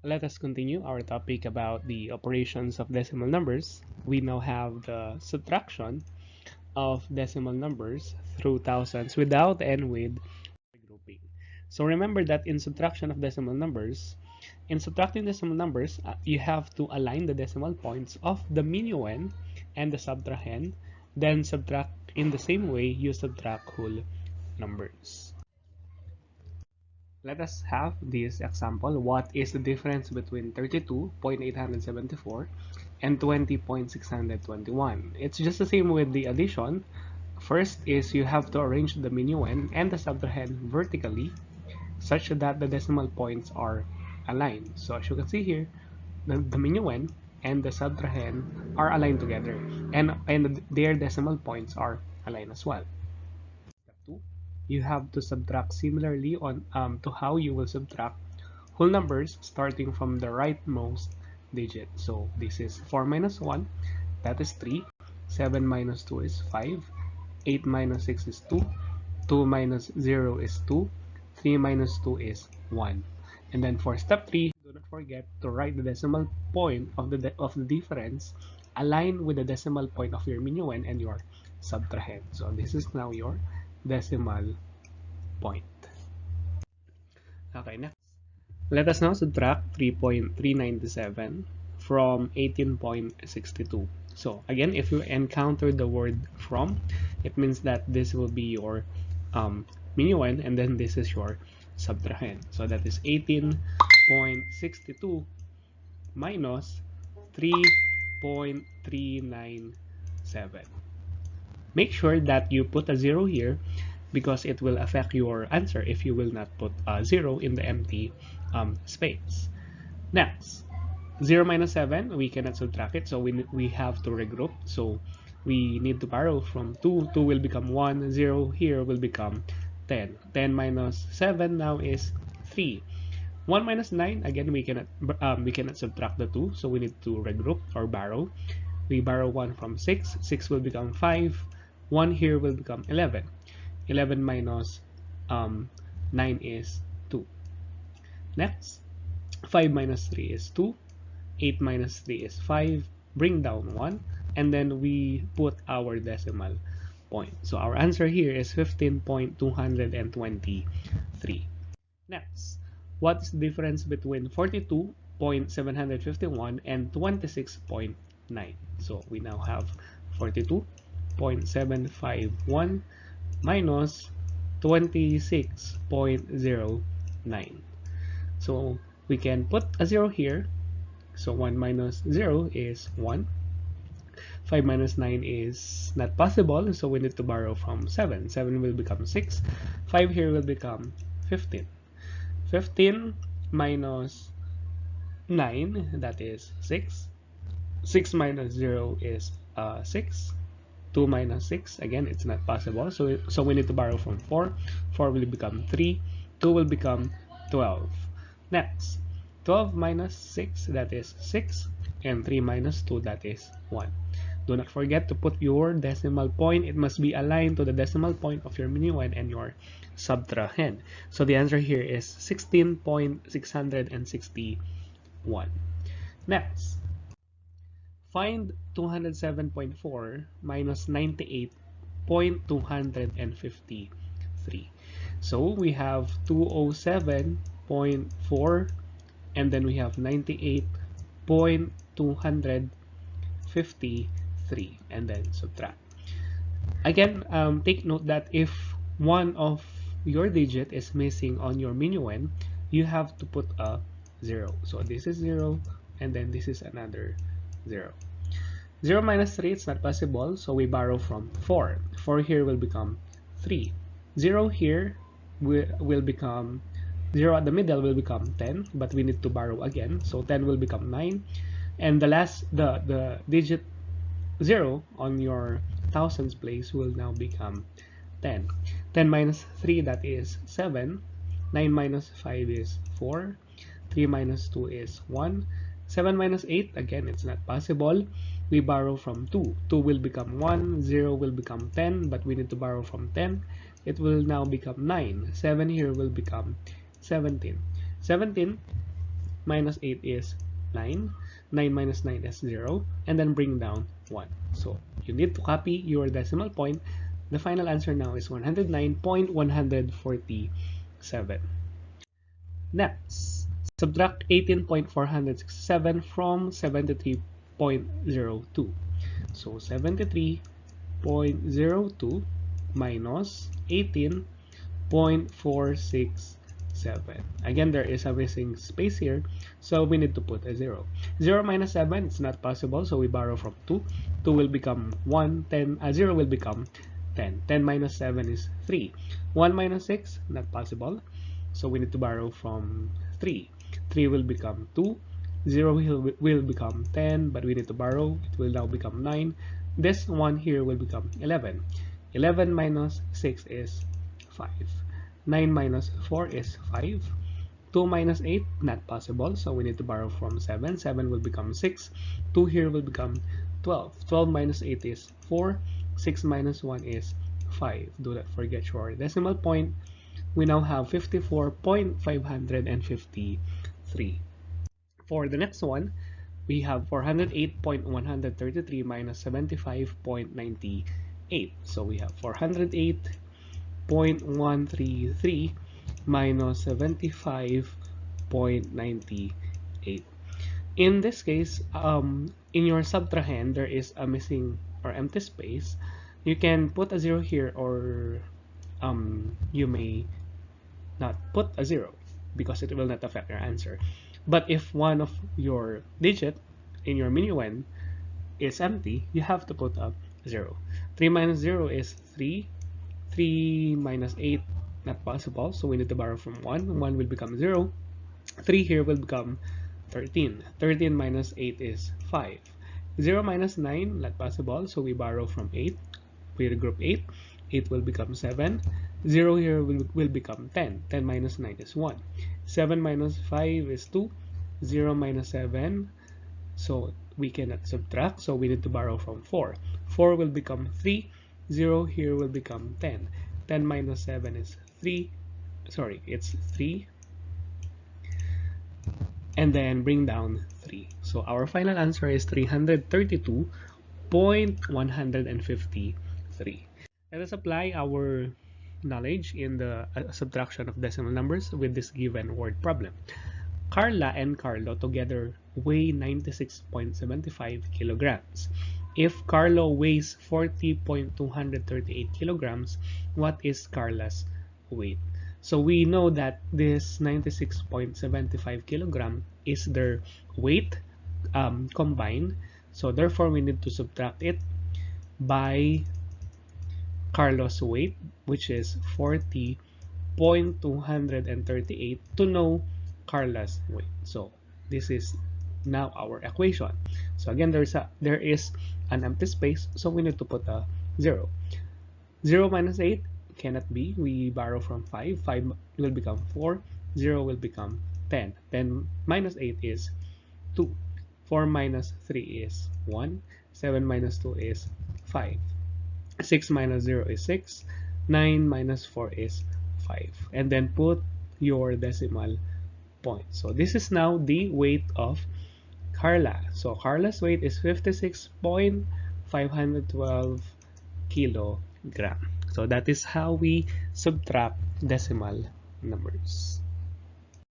Let us continue our topic about the operations of decimal numbers. We now have the subtraction of decimal numbers through thousands without and with regrouping. So remember that in subtraction of decimal numbers, in subtracting decimal numbers, you have to align the decimal points of the minuend and the subtrahend, then subtract in the same way you subtract whole numbers. Let us have this example. What is the difference between 32.874 and 20.621? It's just the same with the addition. First is you have to arrange the minuend and the subtrahend vertically such that the decimal points are aligned. So as you can see here, the minuend and the subtrahend are aligned together, and their decimal points are aligned as well. Step 2, you have to subtract similarly on to how you will subtract whole numbers starting from the rightmost digit. So this is 4 minus 1, that is 3, 7 minus 2 is 5, 8 minus 6 is 2, 2 minus 0 is 2, 3 minus 2 is 1. And then for step 3, do not forget to write the decimal point of the difference aligned with the decimal point of your minuend and your subtrahend. So this is now your decimal point. Okay, next. Let us now subtract 3.397 from 18.62. So again, if you encounter the word from, it means that this will be your minuend and then this is your subtrahend. So that is 18.62 minus 3.397. Make sure that you put a 0 here because it will affect your answer if you will not put a 0 in the empty space. Next, 0 minus 7, we cannot subtract it, so we have to regroup. So we need to borrow from 2. 2 will become 1. 0 here will become 10. 10 minus 7 now is 3. 1 minus 9, again, we cannot subtract the 2, so we need to regroup or borrow. We borrow 1 from 6. 6 will become 5. 1 here will become 11. 11 minus 9 is 2. Next, 5 minus 3 is 2. 8 minus 3 is 5. Bring down 1. And then we put our decimal point. So our answer here is 15.223. Next, what's the difference between 42.751 and 26.9? So we now have 42.751 minus 26.09. So we can put a 0 here. So 1 minus 0 is 1. 5 minus 9 is not possible, so we need to borrow from 7. 7 will become 6. 5 here will become 15. 15 minus 9, that is 6. 6 minus 0 is 6. 2 minus 6, again, it's not possible. So we need to borrow from 4. 4 will become 3. 2 will become 12. Next, 12 minus 6, that is 6. And 3 minus 2, that is 1. Do not forget to put your decimal point. It must be aligned to the decimal point of your minuend and your subtrahend. So the answer here is 16.661. Next, find 207.4 minus 98.253. So we have 207.4 and then we have 98.253 and then subtract. Again, take note that if one of your digit is missing on your minuend, you have to put a 0. So this is 0 and then this is another 0. 0 minus 3, it's not possible, so we borrow from 4. 4 here will become 3. 0 here will become 0 at the middle will become 10, but we need to borrow again, so 10 will become 9. And the digit 0 on your thousands place will now become 10. 10 minus 3, that is 7. 9 minus 5 is 4. 3 minus 2 is 1. 7 minus 8, again, it's not possible. We borrow from 2. 2 will become 1. 0 will become 10, but we need to borrow from 10. It will now become 9. 7 here will become 17. 17 minus 8 is 9. 9 minus 9 is 0. And then bring down 1. So you need to copy your decimal point. The final answer now is 109.147. Next, subtract 18.467 from 73.02. So 73.02 minus 18.467. Again, there is a missing space here, so we need to put a 0. 0 minus 7, it's not possible, so we borrow from 2. 2 will become 1, 10, 0 will become 10. 10 minus 7 is 3. 1 minus 6, not possible, so we need to borrow from 3. 3 will become 2. 0 will become 10, but we need to borrow. It will now become 9. This one here will become 11. 11 minus 6 is 5. 9 minus 4 is 5. 2 minus 8, not possible, so we need to borrow from 7. 7 will become 6. 2 here will become 12. 12 minus 8 is 4. 6 minus 1 is 5. Do not forget your decimal point. We now have 54.553. For the next one, we have 408.133 minus 75.98. So we have 408.133 minus 75.98. In this case, in your subtrahend, there is a missing or empty space. You can put a 0 here, or you may not put a 0 because it will not affect your answer. But if one of your digit in your minuend is empty, you have to put a 0. 3 minus 0 is 3. 3 minus 8, not possible, so we need to borrow from 1. 1 will become 0. 3 here will become 13. 13 minus 8 is 5. 0 minus 9, not possible, so we borrow from 8. We regroup 8. 8 will become 7. 0 here will become 10. 10 minus 9 is 1. 7 minus 5 is 2. 0 minus 7, so we cannot subtract, so we need to borrow from 4. 4 will become 3. 0 here will become 10. 10 minus 7 is 3. Sorry, it's 3. And then bring down 3. So our final answer is 332.153. Let us apply our knowledge in the subtraction of decimal numbers with this given word problem. Carla and Carlo together weigh 96.75 kilograms. If Carlo weighs 40.238 kilograms, what is Carla's weight? So we know that this 96.75 kilogram is their weight combined. So therefore, we need to subtract it by Carlos' weight, which is 40.238, to know Carla's weight. So this is now our equation. So again, there is an empty space, so we need to put a 0. 0 minus 8 cannot be. We borrow from 5. 5 will become 4. 0 will become 10. 10 minus 8 is 2. 4 minus 3 is 1. 7 minus 2 is 5. 6 minus 0 is 6. 9 minus 4 is 5. And then put your decimal point. So this is now the weight of Carla. So Carla's weight is 56.512 kilogram. So that is how we subtract decimal numbers.